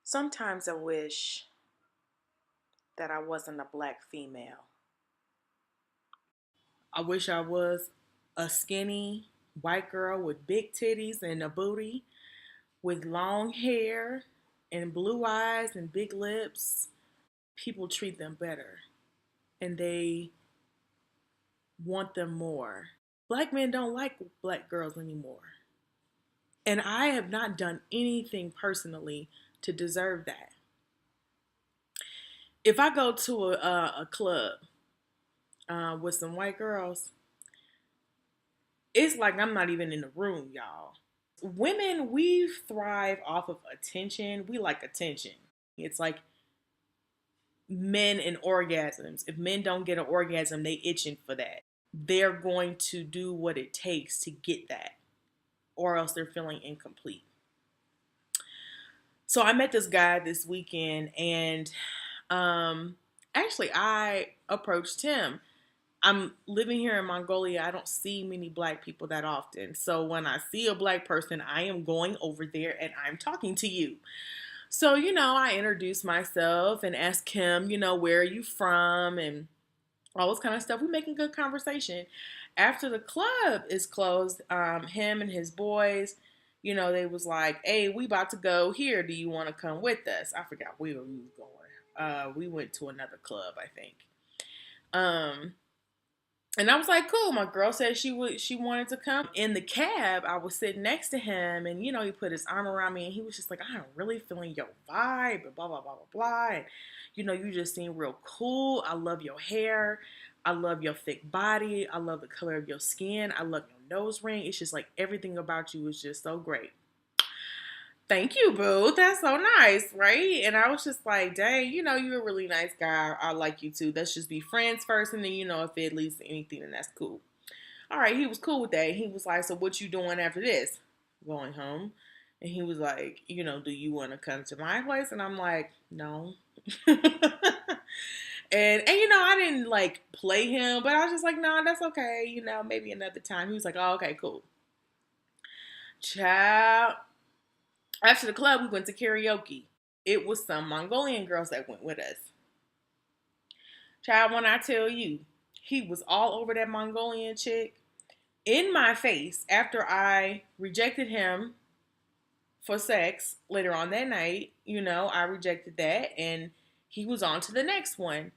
Sometimes I wish that I wasn't a black female. I wish I was a skinny white girl with big titties and a booty, with long hair and blue eyes and big lips. People treat them better and they want them more. Black men don't like black girls anymore. And I have not done anything personally to deserve that. If I go to a club with some white girls, it's like I'm not even in the room, y'all. Women, we thrive off of attention. We like attention. It's like men and orgasms. If men don't get an orgasm, they itching for that. They're going to do what it takes to get that, or else they're feeling incomplete. So I met this guy this weekend, and actually I approached him. I'm living here in Mongolia. I don't see many black people that often. So when I see a black person, I am going over there and I'm talking to you. So, I introduce myself and ask him, where are you from and all this kind of stuff. We're making good conversation. After the club is closed, him and his boys, they was like, hey, we about to go here. Do you want to come with us? I forgot where we was going. We went to another club, I think. And I was like, cool. My girl said she wanted to come. In the cab, I was sitting next to him, and he put his arm around me, and he was just like, I'm really feeling your vibe, and blah blah blah blah blah. And you just seem real cool. I love your hair. I love your thick body. I love the color of your skin. I love your nose ring. It's just like everything about you is just so great. Thank you, boo. That's so nice, right? And I was just like, dang, you're a really nice guy. I like you too. Let's just be friends first, and then, if it leads to anything, then that's cool. All right, he was cool with that. He was like, so what you doing after this? Going home. And he was like, do you want to come to my place? And I'm like, no. And I didn't like play him, but I was just like, no, that's okay. Maybe another time. He was like, oh, okay, cool. Child. After the club, we went to karaoke. It was some Mongolian girls that went with us. Child, when I tell you, he was all over that Mongolian chick in my face after I rejected him for sex later on that night. I rejected that and he was on to the next one.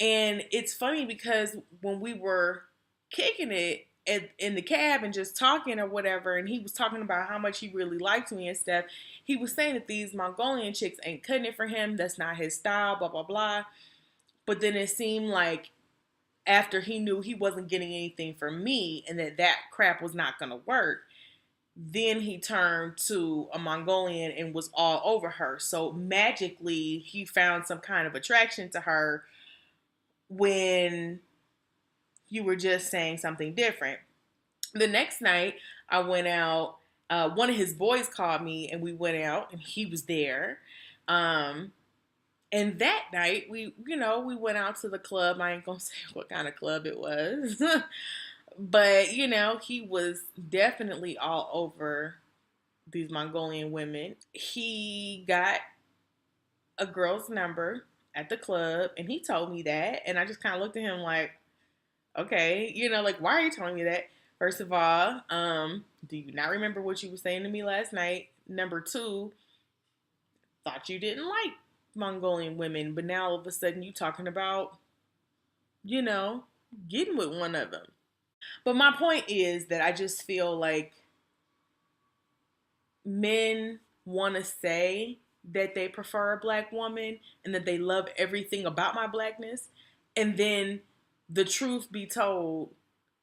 And it's funny because when we were kicking it in the cab and just talking or whatever, and he was talking about how much he really liked me and stuff, he was saying that these Mongolian chicks ain't cutting it for him. That's not his style, blah, blah, blah. But then it seemed like after he knew he wasn't getting anything from me and that crap was not going to work, then he turned to a Mongolian and was all over her. So magically, he found some kind of attraction to her when you were just saying something different. The next night, I went out. One of his boys called me, and we went out, and he was there. And that night, we went out to the club. I ain't gonna say what kind of club it was, but he was definitely all over these Mongolian women. He got a girl's number at the club, and he told me that, and I just kind of looked at him like, okay, like, why are you telling me that? First of all, do you not remember what you were saying to me last night? Number two, thought you didn't like Mongolian women, but now all of a sudden you talking about, getting with one of them. But my point is that I just feel like men want to say that they prefer a black woman and that they love everything about my blackness. And then the truth be told,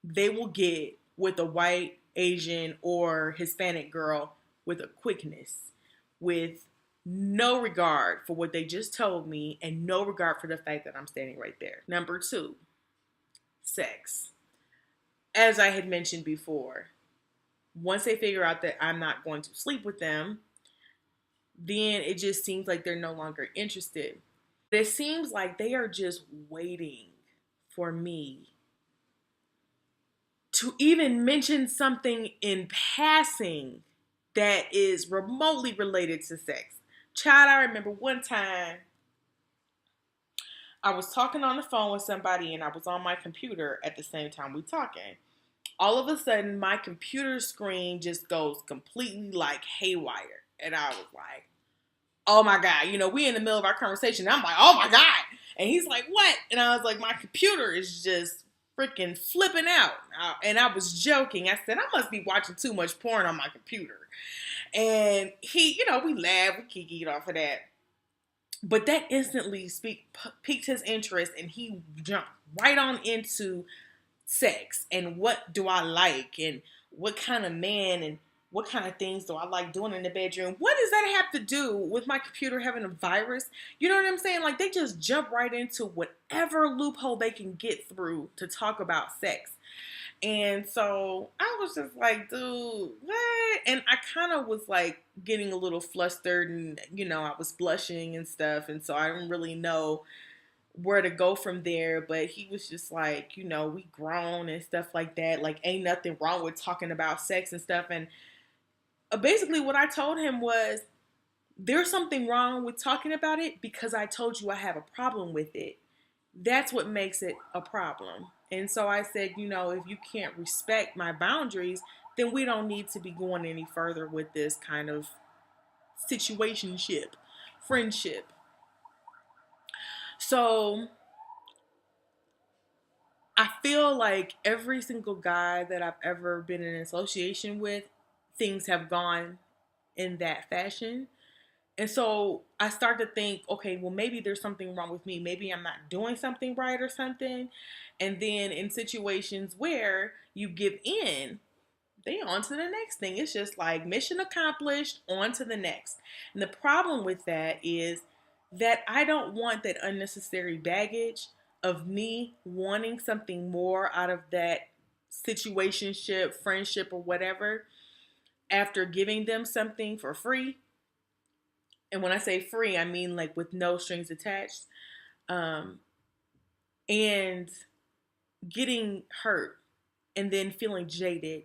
they will get with a white, Asian, or Hispanic girl with a quickness, with no regard for what they just told me and no regard for the fact that I'm standing right there. Number two, sex. As I had mentioned before, once they figure out that I'm not going to sleep with them, then it just seems like they're no longer interested. It seems like they are just waiting for me to even mention something in passing that is remotely related to sex. Child, I remember one time I was talking on the phone with somebody and I was on my computer at the same time we talking. All of a sudden, my computer screen just goes completely like haywire. And I was like, oh my God, we in the middle of our conversation. I'm like, oh my God. And he's like, what? And I was like, my computer is just freaking flipping out. And I was joking. I said, I must be watching too much porn on my computer. And he, we laughed, we kikied off of that. But that instantly piqued his interest, and he jumped right on into sex and what do I like and what kind of man and what kind of things do I like doing in the bedroom. What does that have to do with my computer having a virus? You know what I'm saying? Like, they just jump right into whatever loophole they can get through to talk about sex. And so I was just like, dude, what? And I kind of was like getting a little flustered, and I was blushing and stuff, and so I didn't really know where to go from there. But he was just like, we grown and stuff like that. Like, ain't nothing wrong with talking about sex and stuff. And basically what I told him was, there's something wrong with talking about it because I told you I have a problem with it. That's what makes it a problem. And so I said, if you can't respect my boundaries, then we don't need to be going any further with this kind of situationship, friendship. So I feel like every single guy that I've ever been in association with, things have gone in that fashion. And so I start to think, okay, well, maybe there's something wrong with me. Maybe I'm not doing something right or something. And then in situations where you give in, they on to the next thing. It's just like mission accomplished, on to the next. And the problem with that is that I don't want that unnecessary baggage of me wanting something more out of that situationship, friendship, or whatever after giving them something for free. And when I say free, I mean like with no strings attached. Um, and getting hurt and then feeling jaded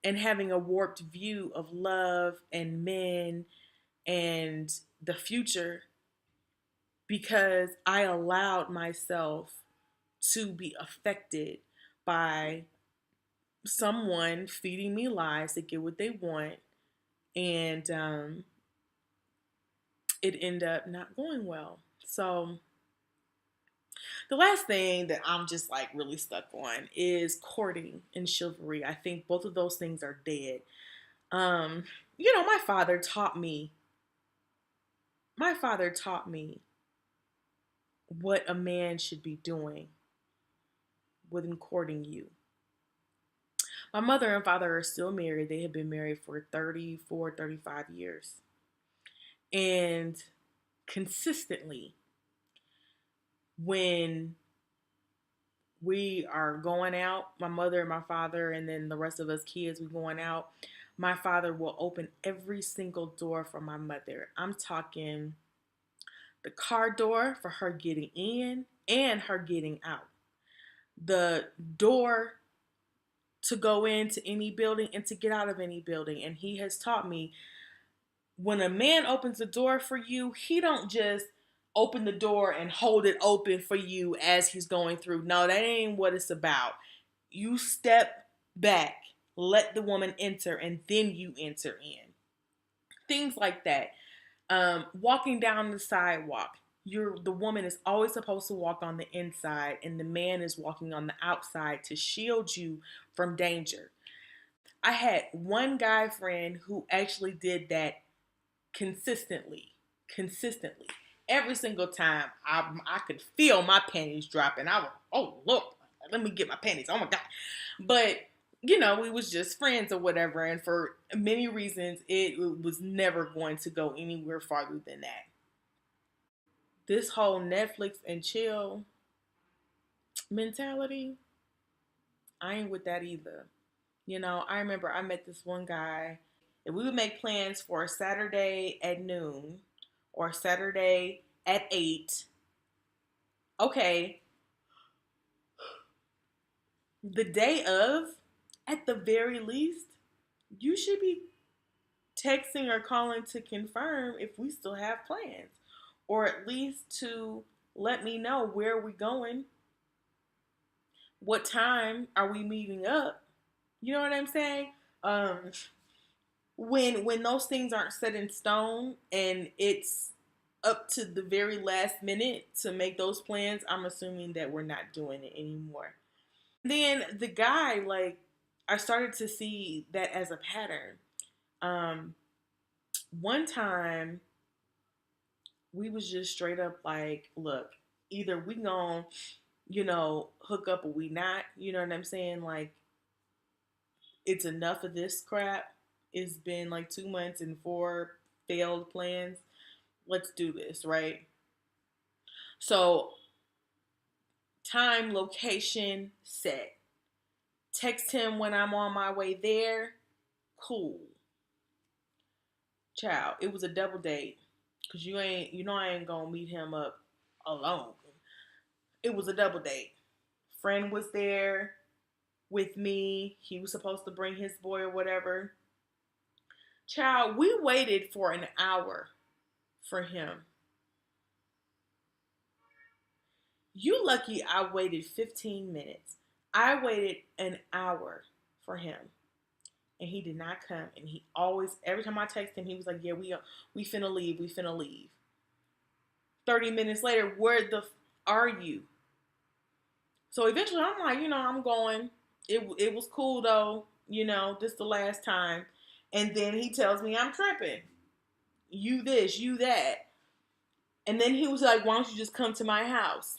and having a warped view of love and men and the future because I allowed myself to be affected by someone feeding me lies to get what they want. And it ended up not going well. So the last thing that I'm just like really stuck on is courting and chivalry. I think both of those things are dead. My father taught me. My father taught me what a man should be doing when courting you. My mother and father are still married. They have been married for 34, 35 years. And consistently, when we are going out, my mother and my father, and then the rest of us kids, we going out, my father will open every single door for my mother. I'm talking the car door for her getting in and her getting out. The door to go into any building and to get out of any building. And he has taught me, when a man opens the door for you, he don't just open the door and hold it open for you as he's going through. No, that ain't what it's about. You step back, let the woman enter, and then you enter in. Things like that. Walking down the sidewalk. The woman is always supposed to walk on the inside, and the man is walking on the outside to shield you from danger. I had one guy friend who actually did that consistently. Every single time I could feel my panties dropping. I was, oh, look, let me get my panties. Oh, my God. But, we was just friends or whatever. And for many reasons, it was never going to go anywhere farther than that. This whole Netflix and chill mentality, I ain't with that either. I remember I met this one guy, and we would make plans for Saturday at noon or Saturday at 8. Okay. The day of, at the very least, you should be texting or calling to confirm if we still have plans, or at least to let me know where we're going, what time are we meeting up. You know what I'm saying? Um, when those things aren't set in stone and it's up to the very last minute to make those plans, I'm assuming that we're not doing it anymore. Then the guy, like, I started to see that as a pattern. Um, One time we was just straight up like, look, either we gon' hook up or we not. You know what I'm saying? Like, it's enough of this crap. It's been like 2 months and four failed plans. Let's do this, right? So, time, location, set. Text him when I'm on my way there. Cool. Child, it was a double date. Cause I ain't gonna meet him up alone. It was a double date. Friend was there with me. He was supposed to bring his boy or whatever. Child, we waited for an hour for him. You lucky I waited 15 minutes. I waited an hour for him. And he did not come. And he always, every time I text him, he was like, yeah, we finna leave. We finna leave. 30 minutes later, where the are you? So eventually I'm like, I'm going. It was cool though. This the last time. And then he tells me I'm tripping. You this, you that. And then he was like, why don't you just come to my house?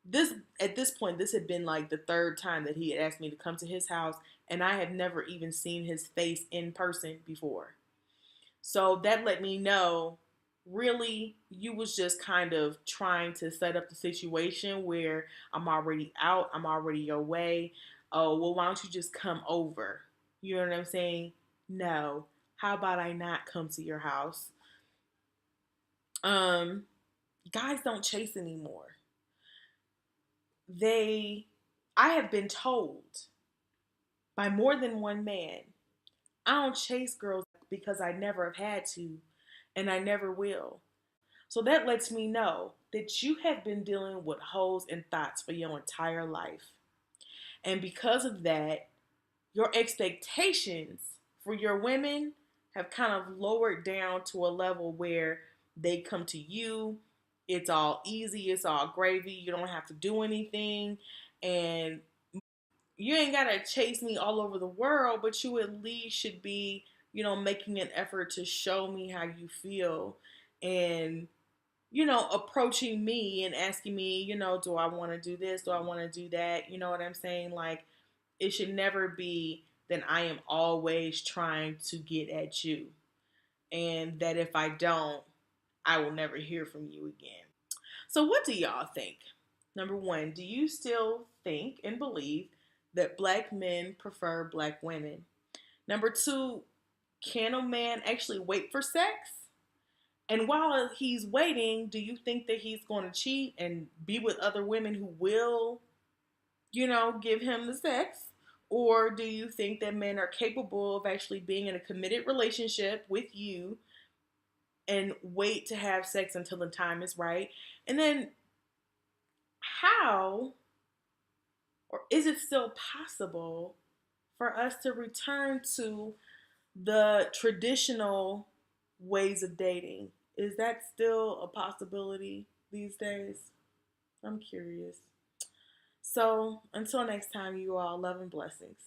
This At this point, this had been like the third time that he had asked me to come to his house, and I had never even seen his face in person before. So that let me know, really, you was just kind of trying to set up the situation where I'm already out, I'm already your way. Oh, well, why don't you just come over? You know what I'm saying? No. How about I not come to your house? Um, Guys don't chase anymore. They I have been told by more than one man, I don't chase girls because I never have had to and I never will. So that lets me know that you have been dealing with hoes and thoughts for your entire life. And because of that, your expectations for your women have kind of lowered down to a level where they come to you. It's all easy, it's all gravy. You don't have to do anything. And you ain't got to chase me all over the world, but you at least should be, making an effort to show me how you feel and, approaching me and asking me, do I want to do this? Do I want to do that? You know what I'm saying? Like, it should never be that I am always trying to get at you. And that if I don't, I will never hear from you again. So, what do y'all think? Number one, do you still think and believe that black men prefer black women? Number two, can a man actually wait for sex? And while he's waiting, do you think that he's going to cheat and be with other women who will, give him the sex? Or do you think that men are capable of actually being in a committed relationship with you and wait to have sex until the time is right? And then how, or is it still possible for us to return to the traditional ways of dating? Is that still a possibility these days? I'm curious. So until next time, you all, love and blessings.